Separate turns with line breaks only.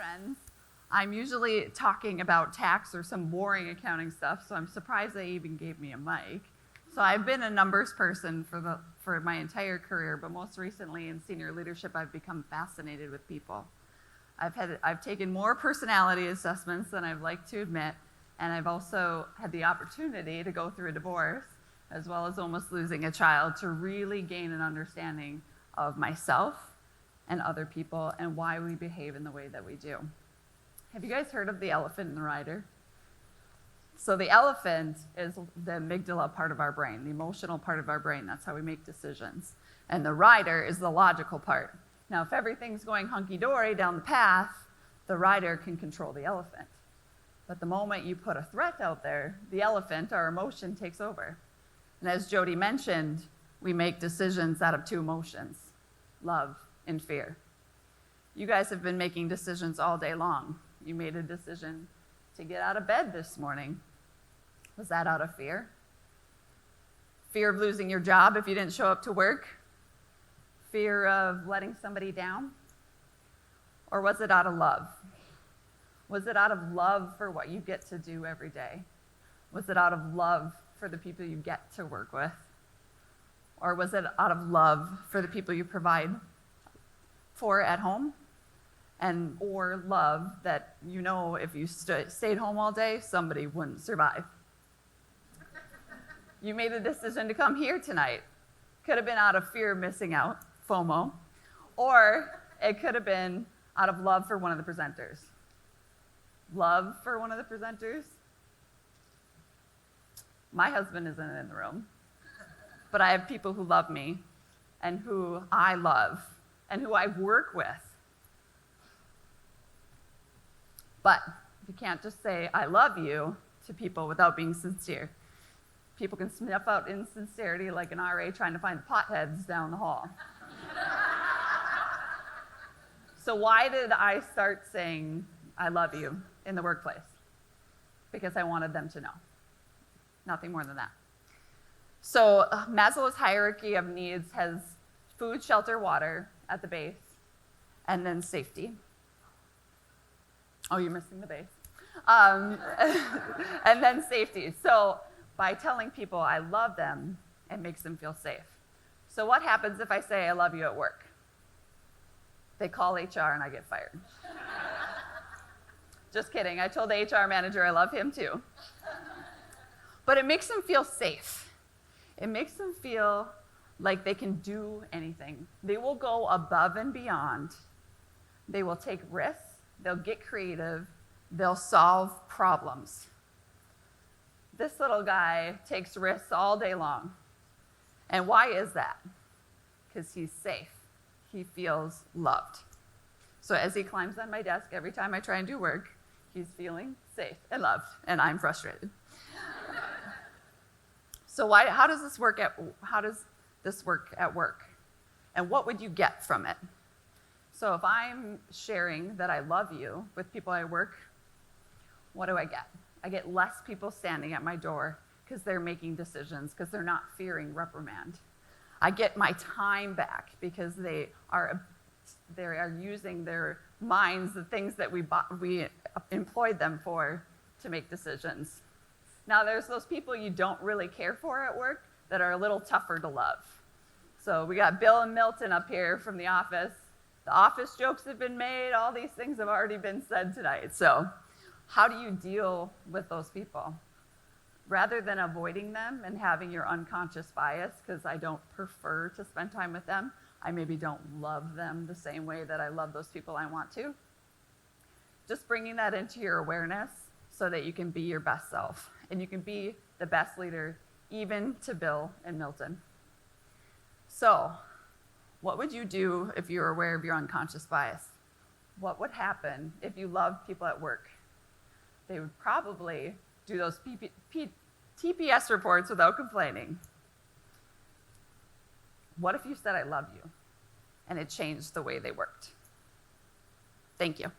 friends, I'm usually talking about tax or some boring accounting stuff, so I'm surprised they even gave me a mic. So I've been a numbers person for my entire career, but most recently in senior leadership, I've become fascinated with people. I've taken more personality assessments than I'd like to admit, and I've also had the opportunity to go through a divorce, as well as almost losing a child, to really gain an understanding of myself and other people and why we behave in the way that we do. Have you guys heard of the elephant and the rider? So the elephant is the amygdala part of our brain, the emotional part of our brain. That's how we make decisions. And the rider is the logical part. Now, if everything's going hunky-dory down the path, the rider can control the elephant. But the moment you put a threat out there, the elephant, our emotion, takes over. And as Jody mentioned, we make decisions out of two emotions, love and fear. You guys have been making decisions all day long. You made a decision to get out of bed this morning. Was that out of fear? Fear of losing your job if you didn't show up to work? Fear of letting somebody down? Or was it out of love? Was it out of love for what you get to do every day? Was it out of love for the people you get to work with? Or was it out of love for the people you provide for at home? And or love that you know if you stayed home all day, somebody wouldn't survive. You made a decision to come here tonight. Could have been out of fear of missing out, FOMO, or it could have been out of love for one of the presenters. Love for one of the presenters? My husband isn't in the room, but I have people who love me and who I love and who I work with. But you can't just say, I love you to people without being sincere. People can sniff out insincerity like an RA trying to find the potheads down the hall. So why did I start saying, I love you in the workplace? Because I wanted them to know. Nothing more than that. So Maslow's hierarchy of needs has food, shelter, water at the base, and then safety. Oh, you're missing the base. And then safety. So by telling people I love them, it makes them feel safe. So what happens if I say I love you at work? They call HR and I get fired. Just kidding. I told the HR manager I love him too. But it makes them feel safe. It makes them feel like they can do anything. They will go above and beyond. They will take risks. They'll get creative. They'll solve problems. This little guy takes risks all day long. And why is that? Because he's safe. He feels loved. So as he climbs on my desk every time I try and do work, he's feeling safe and loved, and I'm frustrated. So how does this work at work? And what would you get from it? So if I'm sharing that I love you with people I work, what do I get? I get less people standing at my door because they're making decisions, because they're not fearing reprimand. I get my time back because they are using their minds, the things that we employed them for, to make decisions. Now there's those people you don't really care for at work that are a little tougher to love. So we got Bill and Milton up here from the office. The office jokes have been made. All these things have already been said tonight. So how do you deal with those people? Rather than avoiding them and having your unconscious bias, because I don't prefer to spend time with them, I maybe don't love them the same way that I love those people I want to. Just bringing that into your awareness so that you can be your best self and you can be the best leader, even to Bill and Milton. So, what would you do if you were aware of your unconscious bias? What would happen if you loved people at work? They would probably do those TPS reports without complaining. What if you said, I love you, and it changed the way they worked? Thank you.